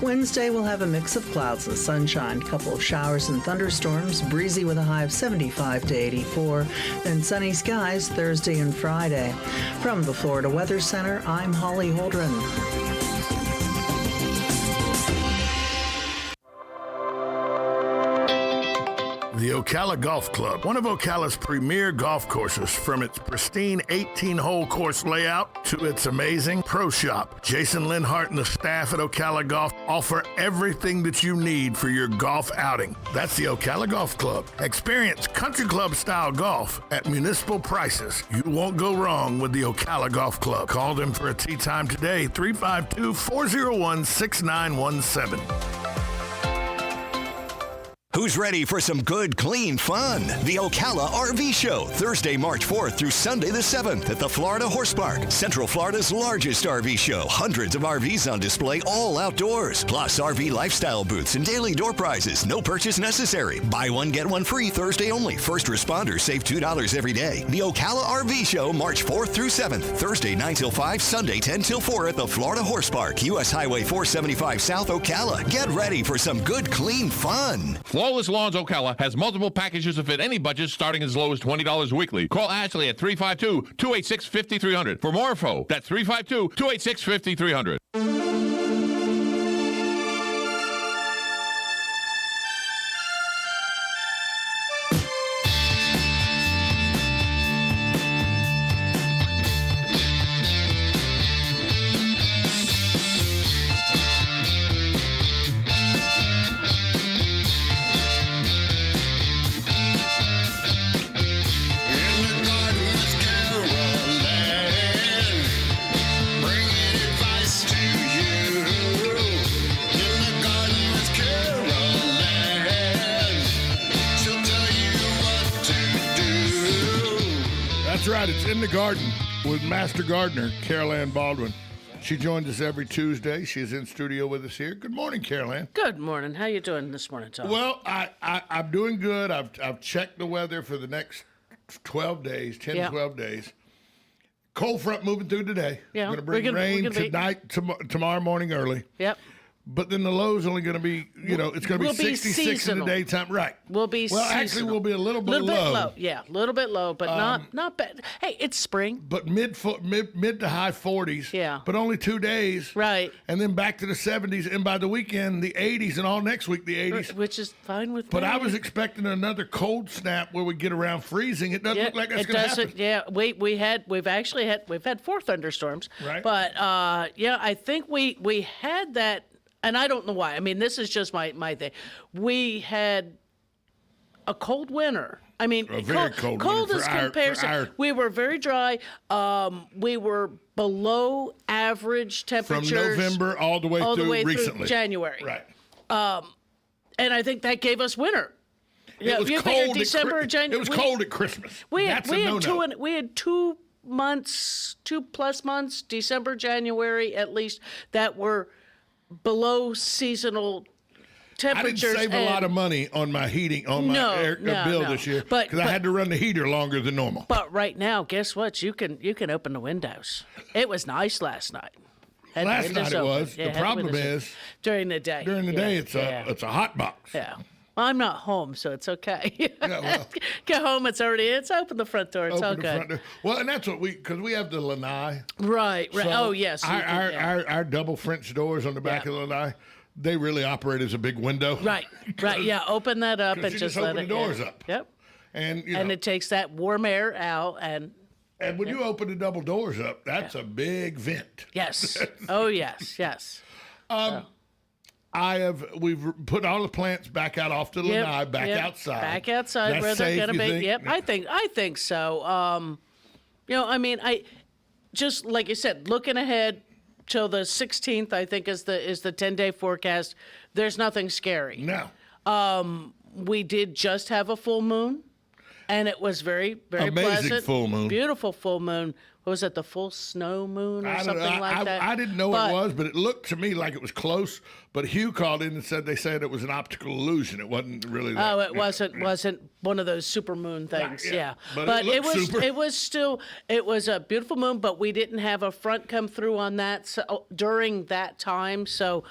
Wednesday will have a mix of clouds and sunshine, a couple of showers and thunderstorms, breezy with a high of 75 to 84, then sunny skies Thursday and Friday. From the Florida Weather Center, I'm Holly Holdren. The Ocala Golf Club, one of Ocala's premier golf courses, from its pristine 18-hole course layout to its amazing pro shop. Jason Linhart and the staff at Ocala Golf offer everything that you need for your golf outing. That's the Ocala Golf Club. Experience country club style golf at municipal prices. You won't go wrong with the Ocala Golf Club. Call them for a tee time today, 352-401-6917. Who's ready for some good, clean fun? The Ocala Rv Show, Thursday, March 4th through Sunday the 7th at the Florida Horse Park, Central Florida's largest RV show. Hundreds of RVs on display, all outdoors. Plus RV lifestyle booths and daily door prizes. No purchase necessary. Buy one, get one free Thursday only. First responders save $2 every day. The Ocala Rv Show, March 4th through 7th. Thursday 9 till 5, Sunday 10 till 4 at the Florida Horse Park, U.S. Highway 475 South Ocala. Get ready for some good, clean fun. Flawless Lawns Ocala has multiple packages to fit any budget, starting as low as $20 weekly. Call Ashley at 352-286-5300. For more info, that's 352-286-5300. That's right. It's In the Garden with Master Gardener, Carol Ann Baldwin. She joins us every Tuesday. She's in studio with us here. Good morning, Carol Ann. Good morning. How you doing this morning, Tom? Well, I'm doing good. I've checked the weather for the next 12 days, 10, 12 days. Cold front moving through today. Yeah. Going to bring rain tonight, tomorrow morning early. Yep. But then the low's only going to be, it's going to be 66 in the daytime. Right. We'll be seasonal. Actually, we'll be a little bit low. Yeah, a little bit low, but not bad. Hey, it's spring. But mid to high 40s. Yeah. But only 2 days. Right. And then back to the 70s. And by the weekend, the 80s. And all next week, the 80s. Which is fine with me. But I was expecting another cold snap where we get around freezing. It doesn't look like that's going to happen. Yeah, we've had 4 thunderstorms. Right. But, I think we had that. And I don't know why. I mean, this is just my thing. We had a cold winter. I mean, a very cold winter as comparison. We were very dry. We were below average temperatures. From November all the way through recently. January. Right. And I think that gave us winter. It was cold December, January. It was cold at Christmas. We had 2 plus months, December, January at least, that were below seasonal temperatures. I didn't save a lot of money on my heating, on my air bill this year, because I had to run the heater longer than normal. But right now, guess what? You can open the windows. It was nice last night. Last night it was. The problem is during the day. During the day, it's a hot box. Yeah. Well, I'm not home, so it's okay. Get home, it's open the front door. It's all good. Well, and that's what because we have the lanai. Right. So oh, yes. Our double French doors on the back of the lanai, they really operate as a big window. Right. Yeah. Open that up and just let open the doors up. Yep. And and it takes that warm air out and when you open the double doors up, that's a big vent. Yes. Oh yes. We've put all the plants back out off the lanai, outside. Back outside That's where they're going to be. Think? Yep, I think so. I just like you said, looking ahead till the 16th, I think is the 10-day forecast. There's nothing scary. No. We did just have a full moon, and it was very, very amazing pleasant. Full moon. Beautiful full moon was it, the full snow moon or something like that? I didn't know it was, but it looked to me like it was close. But Hugh called in and said they said it was an optical illusion. It wasn't really that. Oh, it wasn't one of those super moon things. Right, yeah. Yeah. But it was super. it was a beautiful moon, but we didn't have a front come through on that during that time. So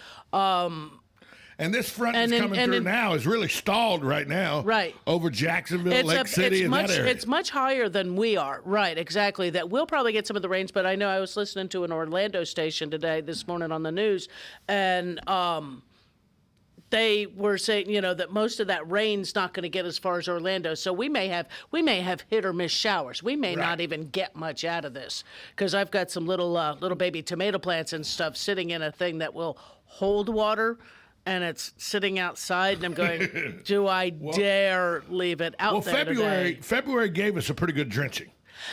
and this front that's coming through now is really stalled right now. Right. Over Jacksonville, Lake City, and that area. It's much higher than we are. Right, exactly. That we'll probably get some of the rains, but I know I was listening to an Orlando station this morning on the news, and they were saying, that most of that rain's not going to get as far as Orlando. So we may have hit or miss showers. We may not even get much out of this, because I've got some little baby tomato plants and stuff sitting in a thing that will hold water. And it's sitting outside, and I'm going, do I dare leave it out there today? February gave us a pretty good drenching.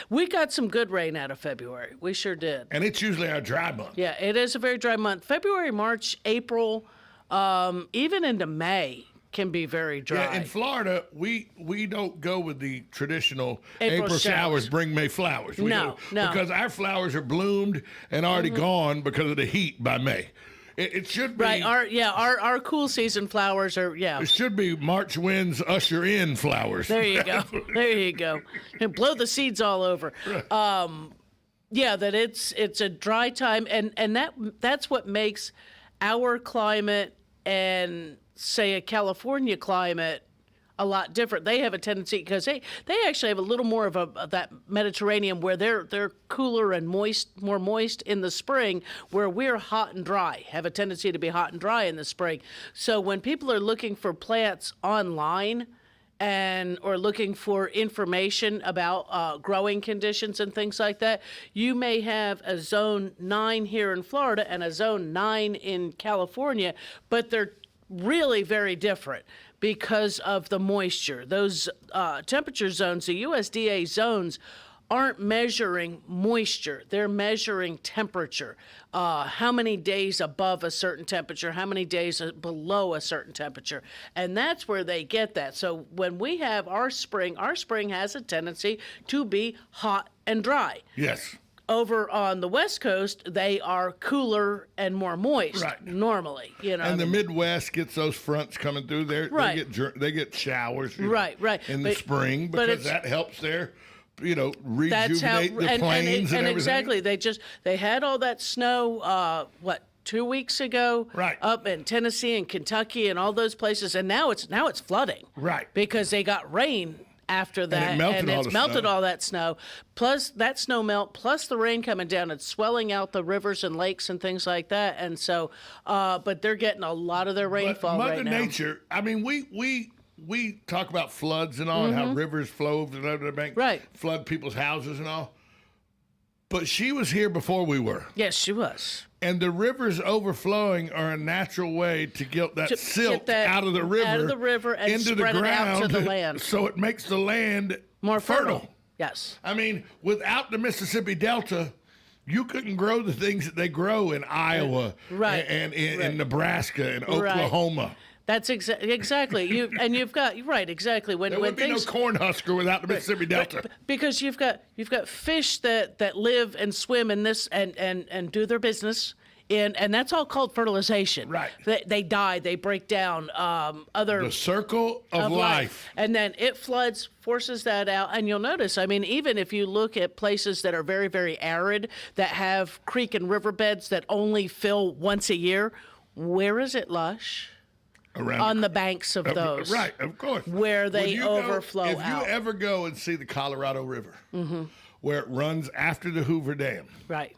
We got some good rain out of February. We sure did. And it's usually our dry month. Yeah, it is a very dry month. February, March, April, even into May can be very dry. Yeah, in Florida, we don't go with the traditional April showers bring May flowers. No. Because our flowers are bloomed and already gone because of the heat by May. It should be right. Our cool season flowers are It should be March winds usher in flowers. There you go. There you go. And blow the seeds all over. That it's a dry time, and that's what makes our climate and say a California climate a lot different. They have a tendency, because they actually have a little more of that Mediterranean, where they're cooler and more moist in the spring, where we're hot and dry, have a tendency to be hot and dry in the spring. So when people are looking for plants online or looking for information about growing conditions and things like that, you may have a zone 9 here in Florida and a zone 9 in California, but they're really very different because of the moisture. Those temperature zones, the USDA zones, aren't measuring moisture. They're measuring temperature. How many days above a certain temperature, how many days below a certain temperature. And that's where they get that. So when we have our spring has a tendency to be hot and dry. Yes. Over on the West Coast, they are cooler and more moist normally. And the Midwest gets those fronts coming through there. Right. They get showers. Right. In the spring, because that helps their, rejuvenate the plains and everything. Exactly. They had all that snow. 2 weeks ago, up in Tennessee and Kentucky and all those places, and now it's flooding. Right. Because they got rain after that, and it's melted all that snow, plus that snow melt, plus the rain coming down, it's swelling out the rivers and lakes and things like that. And so, but they're getting a lot of their rainfall right now. Mother Nature, I mean, we talk about floods and all, and how rivers flow over the bank, flood people's houses and all. But she was here before we were. Yes, she was. And the rivers overflowing are a natural way to get that silt out of the river and into spread the ground, it out to the land. So it makes the land more fertile. Yes. I mean, without the Mississippi Delta, you couldn't grow the things that they grow in Iowa and in Nebraska and Oklahoma. That's exactly you've got exactly when there would be no Cornhusker without the Mississippi Delta, because you've got fish that live and swim in this and do their business. And that's all called fertilization. Right. They die, they break down. The circle of life. And then it floods, forces that out. And you'll notice, I mean, even if you look at places that are very, very arid, that have creek and riverbeds that only fill once a year, where is it lush? On the banks of those. Right, of course. Where they overflow out. If you ever go and see the Colorado River, where it runs after the Hoover Dam. Right.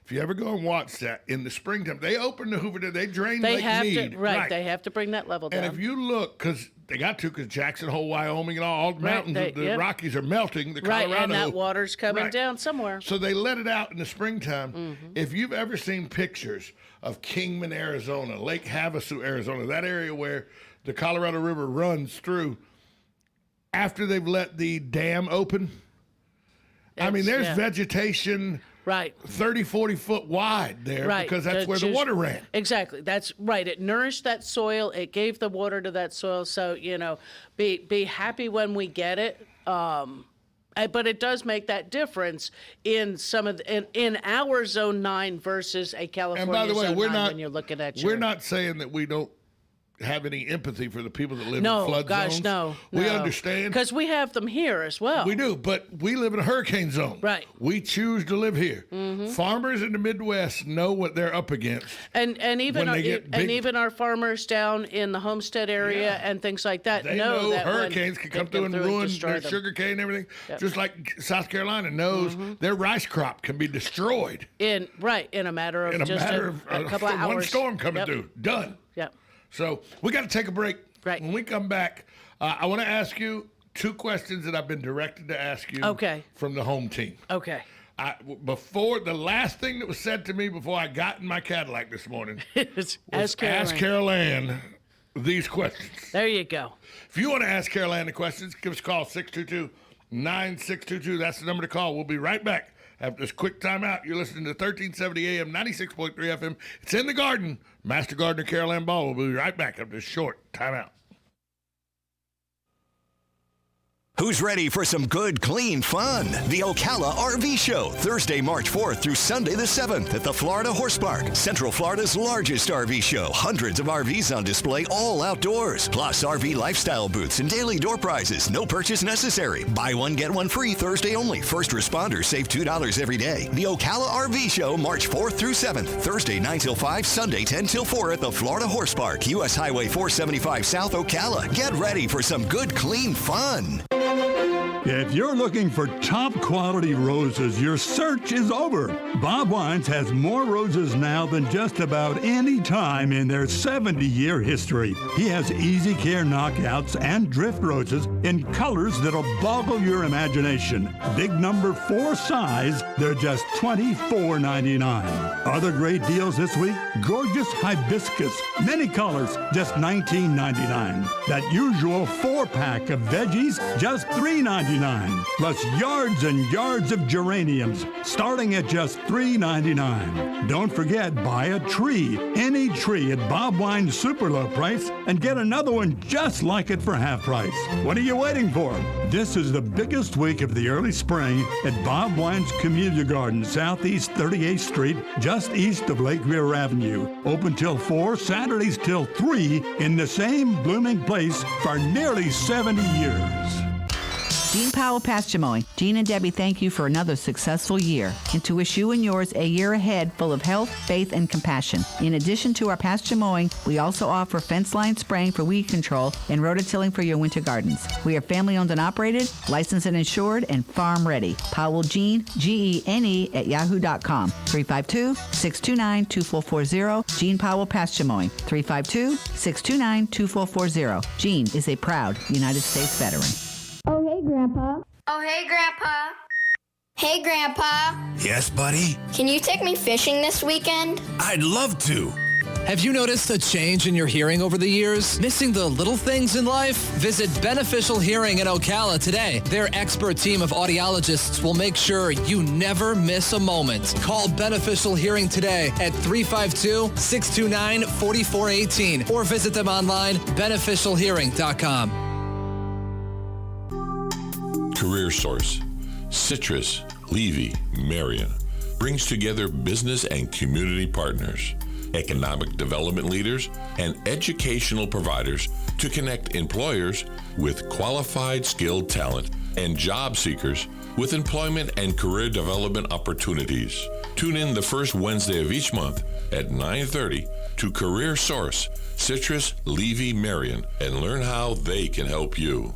If you ever go and watch that in the springtime, they open the Hoover Dam, they drain Lake Mead. They have to bring that level down. And if you look, because Jackson Hole, Wyoming, and all the mountains, the Rockies are melting, the Colorado. And that water's coming down somewhere. So they let it out in the springtime. If you've ever seen pictures of Kingman, Arizona, Lake Havasu, Arizona, that area where the Colorado River runs through, after they've let the dam open, there's vegetation 30, 40 foot wide there because that's where the water ran. Exactly. That's right. It nourished that soil. It gave the water to that soil. So, be happy when we get it. But it does make that difference in some of in our Zone 9 versus a California And by the way, Zone we're 9 not, when you're looking at we're not saying that we don't have any empathy for the people that live in flood zones. No. We understand. Because we have them here as well. We do, but we live in a hurricane zone. Right. We choose to live here. Farmers in the Midwest know what they're up against. And even our farmers down in the Homestead area and things like that they know that hurricanes can come through and ruin their sugar cane and everything. Yep. Just like South Carolina knows their rice crop can be destroyed in a matter of a couple of hours. One storm coming through. Done. Yep. So we got to take a break. Right. When we come back, I want to ask you 2 questions that I've been directed to ask you from the home team. Okay. Before the last thing that was said to me before I got in my Cadillac this morning was ask Carol Ann these questions. There you go. If you want to ask Carol Ann the questions, give us a call, 622-9622. That's the number to call. We'll be right back. After this quick timeout, you're listening to 1370 AM, 96.3 FM. It's In the Garden. Master Gardener Carol Ann Ball will be right back after this short timeout. Who's ready for some good, clean fun? The Ocala Rv Show, Thursday, March 4th through Sunday the 7th at the Florida Horse Park, Central Florida's largest RV show. Hundreds of RVs on display, all outdoors. Plus RV lifestyle booths and daily door prizes. No purchase necessary. Buy one, get one free Thursday only. First responders save $2 every day. The Ocala Rv Show, March 4th through 7th. Thursday, 9 till 5, Sunday, 10 till 4 at the Florida Horse Park, U.S. Highway 475 South Ocala. Get ready for some good, clean fun. If you're looking for top quality roses, your search is over. Bob Wines has more roses now than just about any time in their 70-year history. He has easy care knockouts and drift roses in colors that'll boggle your imagination. Big number 4 size, they're just $24.99. Other great deals this week, gorgeous hibiscus, many colors, just $19.99. That usual 4-pack of veggies, just $3.99. Plus yards and yards of geraniums, starting at just $3.99. Don't forget, buy a tree, any tree at Bob Wine's super low price, and get another one just like it for half price. What are you waiting for? This is the biggest week of the early spring at Bob Wine's Camellia Garden, Southeast 38th Street, just east of Lake Weir Avenue. Open till 4, Saturdays till 3, in the same blooming place for nearly 70 years. Gene Powell Pasture Mowing. Gene and Debbie thank you for another successful year and to wish you and yours a year ahead full of health, faith, and compassion. In addition to our pasture mowing, we also offer fence line spraying for weed control and rototilling for your winter gardens. We are family owned and operated, licensed and insured, and farm ready. Powell Gene, Gene at yahoo.com. 352-629-2440. Gene Powell Pasture Mowing. 352-629-2440. Gene is a proud United States veteran. Oh, hey, Grandpa. Oh, hey, Grandpa. Hey, Grandpa. Yes, buddy? Can you take me fishing this weekend? I'd love to. Have you noticed a change in your hearing over the years? Missing the little things in life? Visit Beneficial Hearing in Ocala today. Their expert team of audiologists will make sure you never miss a moment. Call Beneficial Hearing today at 352-629-4418 or visit them online, beneficialhearing.com. Career Source, Citrus, Levy, Marion brings together business and community partners, economic development leaders, and educational providers to connect employers with qualified, skilled talent and job seekers with employment and career development opportunities. Tune in the first Wednesday of each month at 9:30 to Career Source, Citrus, Levy, Marion, and learn how they can help you.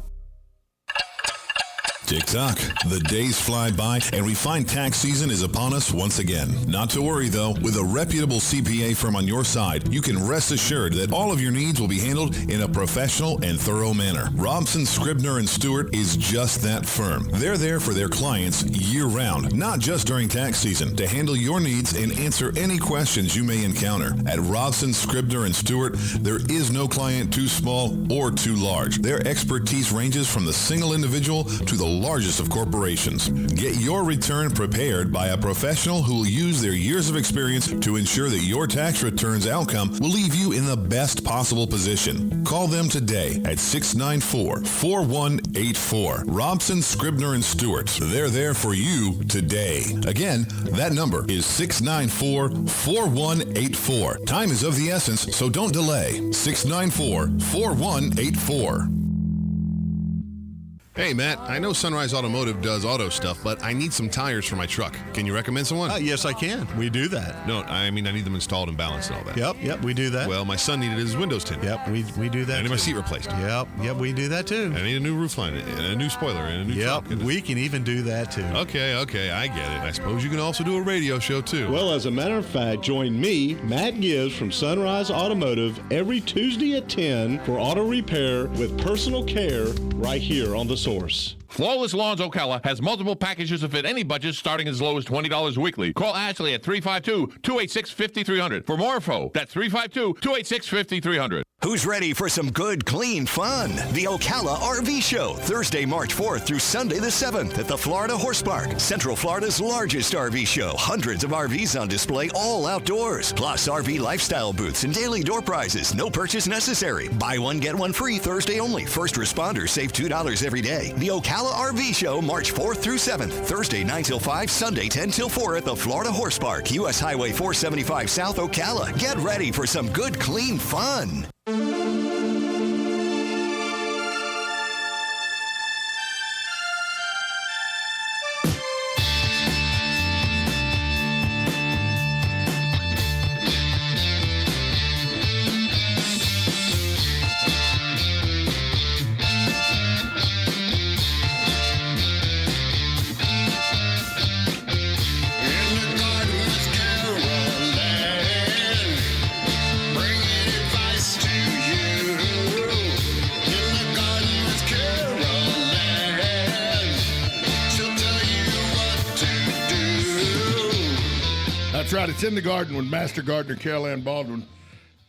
Tick-tock. The days fly by, and we find tax season is upon us once again. Not to worry, though. With a reputable CPA firm on your side, you can rest assured that all of your needs will be handled in a professional and thorough manner. Robson, Scribner & Stewart is just that firm. They're there for their clients year-round, not just during tax season, to handle your needs and answer any questions you may encounter. At Robson, Scribner & Stewart, there is no client too small or too large. Their expertise ranges from the single individual to the largest of corporations. Get your return prepared by a professional who will use their years of experience to ensure that your tax return's outcome will leave you in the best possible position. Call them today at 694-4184. Robson, Scribner, and Stewart. They're there for you today. Again, that number is 694-4184. Time is of the essence, so don't delay. 694-4184. Hey, Matt, I know Sunrise Automotive does auto stuff, but I need some tires for my truck. Can you recommend someone? Yes, I can. We do that. No, I mean I need them installed and balanced and all that. Yep, we do that. Well, my son needed his windows tinted. Yep, we do that. I need my seat replaced. Yep, we do that too. I need a new roof line and a new spoiler and a new truck. We can even do that too. Okay, I get it. I suppose you can also do a radio show too. Well, as a matter of fact, join me, Matt Gibbs from Sunrise Automotive, every Tuesday at 10 for auto repair with personal care right here on The Source. Flawless Lawns Ocala has multiple packages to fit any budget starting as low as $20 weekly. Call Ashley at 352-286-5300. For more info, that's 352-286-5300. Who's ready for some good, clean fun? The Ocala Rv Show, Thursday, March 4th through Sunday the 7th at the Florida Horse Park. Central Florida's largest RV show. Hundreds of RVs on display, all outdoors. Plus RV lifestyle booths and daily door prizes. No purchase necessary. Buy one, get one free Thursday only. First responders save $2 every day. The Ocala RV Show, March 4th through 7th. Thursday, 9 till 5, Sunday, 10 till 4 at the Florida Horse Park. U.S. Highway 475 South Ocala. Get ready for some good, clean fun. That's right. It's In the Garden with Master Gardener Carol Ann Baldwin.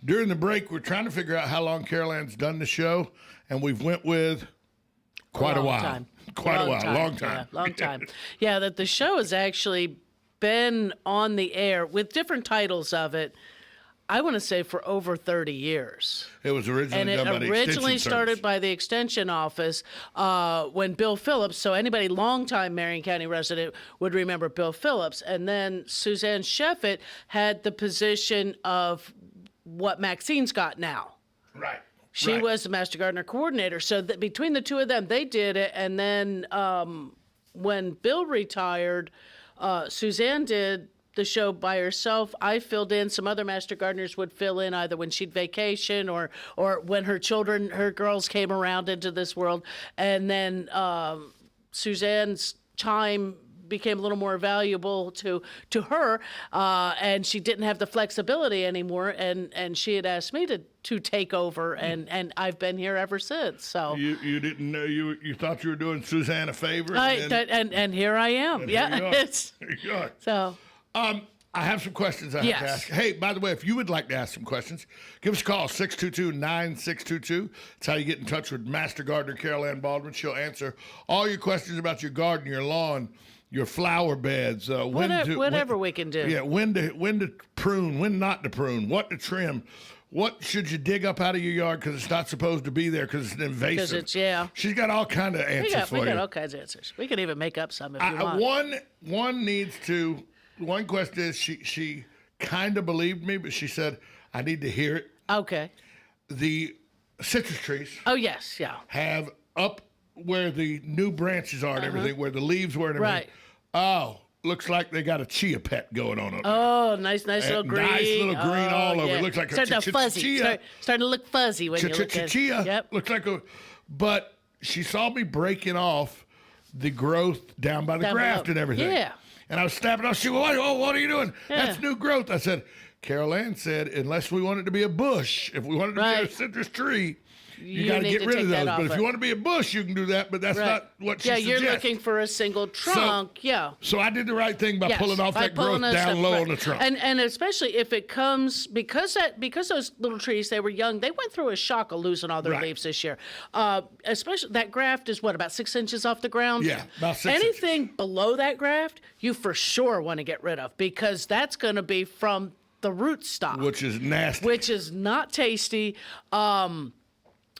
During the break, we're trying to figure out how long Carol Ann's done the show, and we've went with quite a while. Time. Long time. Yeah, long time. Yeah, that the show has actually been on the air with different titles of it, I want to say for over 30 years. It was originally done by the Extension originally started Service. by the Extension Office when Bill Phillips, so anybody longtime Marion County resident would remember Bill Phillips. And then Suzanne Sheffett had the position of what Maxine's got now. Right. She was the Master Gardener Coordinator. So between the two of them, they did it. And then when Bill retired, Suzanne did the show by herself. I filled in. Some other Master Gardeners would fill in either when she'd vacation or when her girls came around into this world. And then Suzanne's time became a little more valuable to her, and she didn't have the flexibility anymore. And she had asked me to take over, and I've been here ever since. So you didn't know you thought you were doing Suzanne a favor, and here I am. Yeah, so. I have some questions I have to ask. Hey, by the way, if you would like to ask some questions, give us a call, 622-9622. It's how you get in touch with Master Gardener Carol Ann Baldwin. She'll answer all your questions about your garden, your lawn, your flower beds. Whatever we can do. Yeah, when to prune, when not to prune, what to trim. What should you dig up out of your yard because it's not supposed to be there because it's invasive? She's got all kind of answers for you. We got all kinds of answers. We can even make up some if you want. One question is she kind of believed me, but she said, I need to hear it. Okay. The citrus trees. Oh, yes, yeah. Have up where the new branches are and everything, where the leaves were and everything. Right. Oh, looks like they got a chia pet going on up there. Oh, nice little green. Nice little green all over. It looks like starting a fuzzy. Starting to look fuzzy when you look at it. Chia. Yep. Looks like but she saw me breaking off the growth down by the graft and everything. Yeah. And I was snapping off. She went, what are you doing? Yeah. That's new growth. I said, Carol Ann said, unless we want it to be a bush, if we want it to be a citrus tree, you got to get rid of those. But if you want to be a bush, you can do that. But that's not what she suggests. Yeah, you're looking for a single trunk. So I did the right thing by pulling off that growth down low on the trunk. And especially if it comes because those little trees, they were young, they went through a shock of losing all their leaves this year. Especially that graft is about 6 inches off the ground. Yeah, about 6 inches. Anything below that graft, you for sure want to get rid of because that's going to be from the root stock, which is nasty, which is not tasty.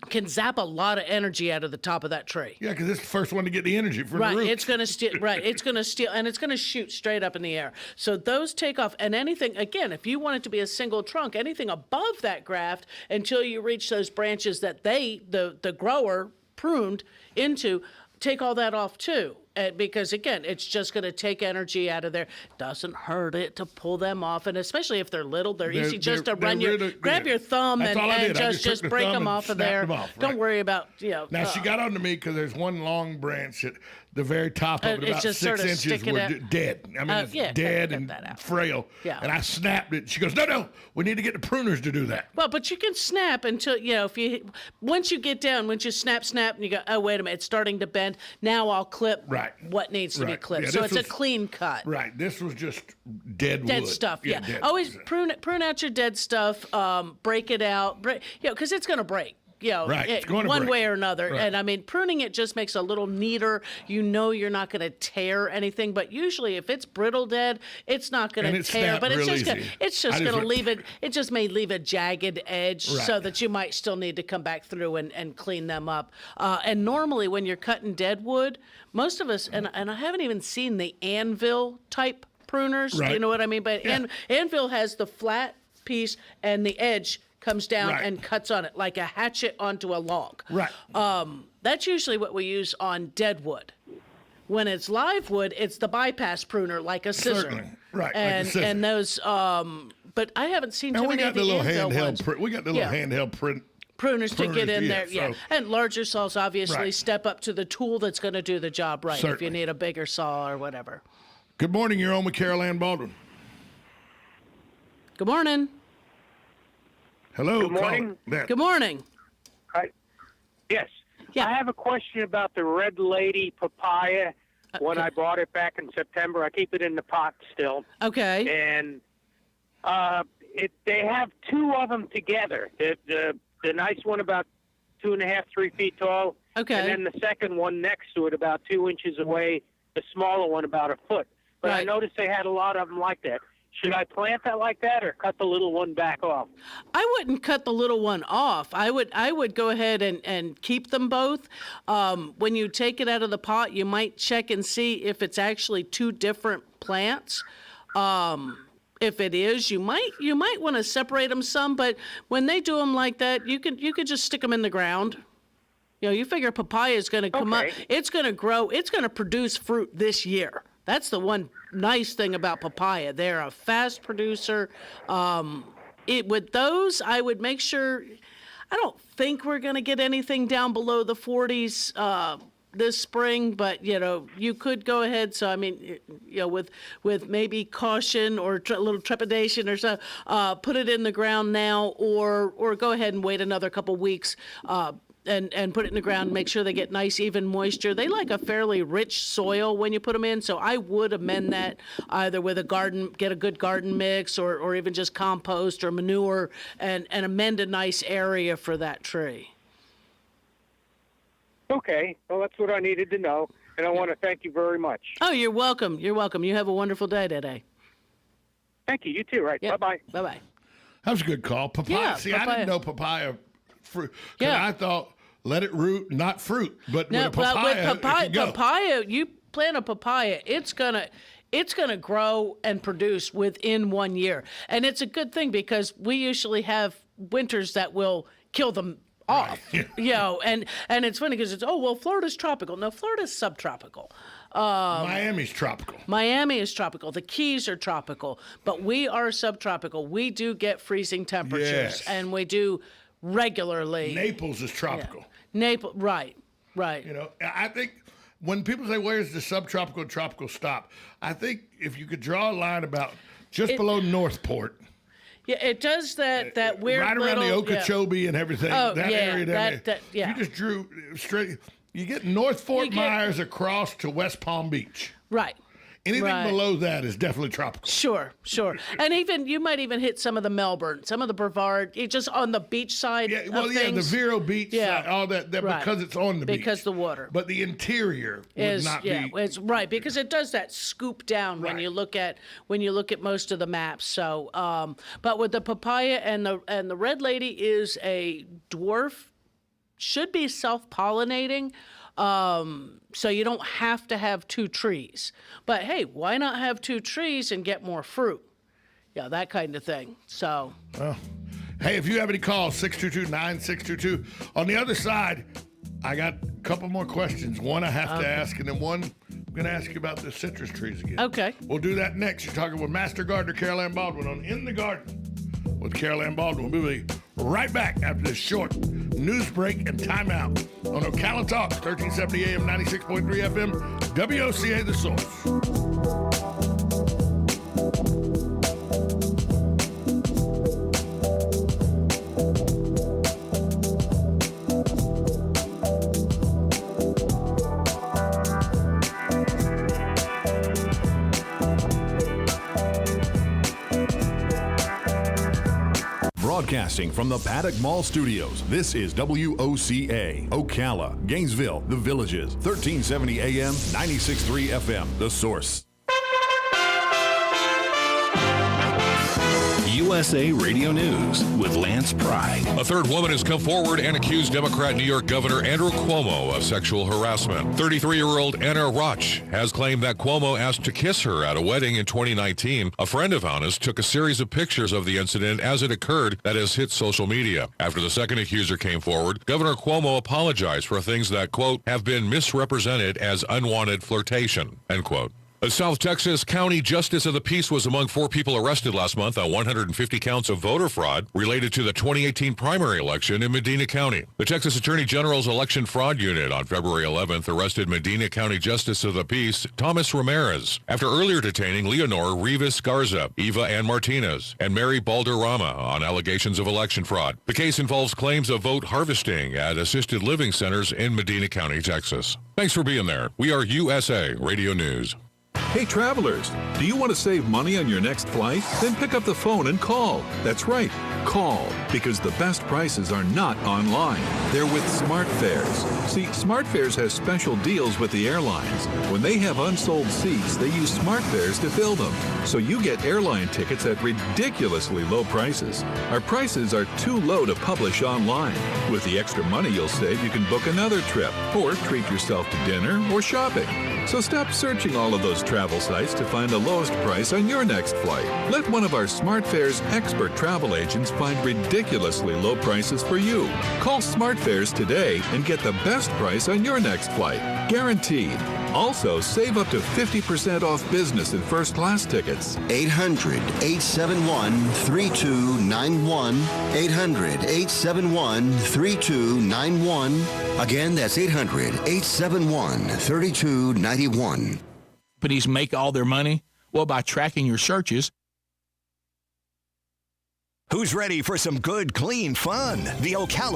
Can zap a lot of energy out of the top of that tree. Yeah, because it's the first one to get the energy from the roots. It's going to steal. It's going to steal, and it's going to shoot straight up in the air. So those take off, and anything again, if you want it to be a single trunk, anything above that graft until you reach those branches that the grower pruned into, take all that off too. Because again, it's just going to take energy out of there. Doesn't hurt it to pull them off, and especially if they're little, they're easy just to grab your thumb and just break them off of there. Don't worry about Now she got onto me because there's one long branch at the very top of it, about 6 inches, were dead. I mean, it's dead and frail. Yeah. And I snapped it. She goes, no, we need to get the pruners to do that. Well, but you can snap until once you snap, and you go, oh wait a minute, it's starting to bend. Now I'll clip. What needs to be clipped. So it's a clean cut. Right. This was just dead wood. Dead stuff, yeah. Always prune out your dead stuff, break it out, because it's going to break. It's going to one break. way or another. Right. And I mean, pruning it just makes it a little neater. You're not going to tear anything, but usually if it's brittle dead, it's not going to tear. But it's just going to leave it. It just may leave a jagged edge so that you might still need to come back through and clean them up. And normally when you're cutting dead wood, most of us, and I haven't even seen the anvil type pruners. Do you know what I mean? But anvil has the flat piece and the edge comes down and cuts on it like a hatchet onto a log. That's usually what we use on dead wood. When it's live wood, it's the bypass pruner like a scissor. Certainly. Right. And, like a scissor. and those, but I haven't seen too many of the anvil ones. We got the little handheld pruners to get in there, so. And larger saws obviously step up to the tool that's going to do the job if you need a bigger saw or whatever. Good morning, you're on with Carol Ann Baldwin. Good morning. Hello. Good morning. Good morning. Hi. Yes. Yeah. I have a question about the Red Lady papaya. When I bought it back in September, I keep it in the pot still. Okay. And they have two of them together. The nice one about 2.5, 3 feet tall. Okay. And then the second one next to it about 2 inches away, the smaller one about a foot. But I noticed they had a lot of them like that. Should I plant that like that or cut the little one back off? I wouldn't cut the little one off. I would go ahead and keep them both. When you take it out of the pot, you might check and see if it's actually two different plants. If it is, you might want to separate them some. But when they do them like that, you could just stick them in the ground. You figure papaya is going to come up. It's going to grow. It's going to produce fruit this year. That's the one nice thing about papaya. They're a fast producer. With those, I would make sure. I don't think we're going to get anything down below the 40s this spring, but you could go ahead. So I mean, with maybe caution or a little trepidation or so, put it in the ground now, or go ahead and wait another couple weeks. And put it in the ground, make sure they get nice, even moisture. They like a fairly rich soil when you put them in, so I would amend that either with get a good garden mix or even just compost or manure and amend a nice area for that tree. Okay, well, that's what I needed to know, and I want to thank you very much. Oh, you're welcome. You're welcome. You have a wonderful day today. Thank you. You too, right? Yep. Bye-bye. Bye-bye. That was a good call. Papaya. See, I didn't know papaya fruit. I thought let it root, not fruit. But with papaya, you plant a papaya, it's gonna grow and produce within 1 year, and it's a good thing because we usually have winters that will kill them off. And it's funny because it's Florida's tropical. No, Florida's subtropical. Miami's tropical. Miami is tropical. The Keys are tropical, but we are subtropical. We do get freezing temperatures, and we do regularly. Naples is tropical. Naples, right. I think when people say where's the subtropical and tropical stop, I think if you could draw a line about just below Northport. Yeah, it does that weird right around little, the Okeechobee and everything. Oh, that yeah, area down there. yeah. You just drew straight. You get North Fort Myers across to West Palm Beach. Right. Anything below that is definitely tropical. Sure. And even you might even hit some of the Melbourne, some of the Brevard, just on the beach side. The Vero Beach side, all that because it's on the beach. Because the water. But the interior would not be. It's right, because it does that scoop down when you look at most of the maps. So, but with the papaya and the red lady is a dwarf, should be self-pollinating. So you don't have to have 2 trees. But hey, why not have 2 trees and get more fruit? Yeah, that kind of thing. So. Well, hey, if you have any calls, 622-9622. On the other side, I got a couple more questions. One I have to ask, and then one I'm going to ask you about the citrus trees again. Okay. We'll do that next. You're talking with Master Gardener Carol Ann Baldwin on In the Garden with Carol Ann Baldwin. We'll be right back after this short news break and timeout on Ocala Talk, 1370 AM, 96.3 FM, WOCA The Source. Broadcasting from the Paddock Mall Studios, this is WOCA, Ocala, Gainesville, The Villages, 1370 AM, 96.3 FM, The Source. USA Radio News with Lance Pride. A third woman has come forward and accused Democrat New York Governor Andrew Cuomo of sexual harassment. 33-year-old Anna Roch has claimed that Cuomo asked to kiss her at a wedding in 2019. A friend of Anna's took a series of pictures of the incident as it occurred that has hit social media. After the second accuser came forward, Governor Cuomo apologized for things that, quote, have been misrepresented as unwanted flirtation, end quote. A South Texas County Justice of the Peace was among 4 people arrested last month on 150 counts of voter fraud related to the 2018 primary election in Medina County. The Texas Attorney General's Election Fraud Unit on February 11th arrested Medina County Justice of the Peace Thomas Ramirez after earlier detaining Leonor Rivas Garza, Eva Ann Martinez, and Mary Balderrama on allegations of election fraud. The case involves claims of vote harvesting at assisted living centers in Medina County, Texas. Thanks for being there. We are USA Radio News. Hey travelers, do you want to save money on your next flight? Then pick up the phone and call. That's right, call, because the best prices are not online. They're with SmartFares. See, SmartFares has special deals with the airlines. When they have unsold seats, they use SmartFares to fill them. So you get airline tickets at ridiculously low prices. Our prices are too low to publish online. With the extra money you'll save, you can book another trip or treat yourself to dinner or shopping. So stop searching all of those travel sites to find the lowest price on your next flight. Let one of our SmartFares expert travel agents find ridiculously low prices for you. Call SmartFares today and get the best price on your next flight. Guaranteed. Also, save up to 50% off business and first class tickets. 800-871-3291. 800-871-3291. Again, that's 800-871-3291. Companies make all their money? Well, by tracking your searches. Who's ready for some good, clean fun? The Ocala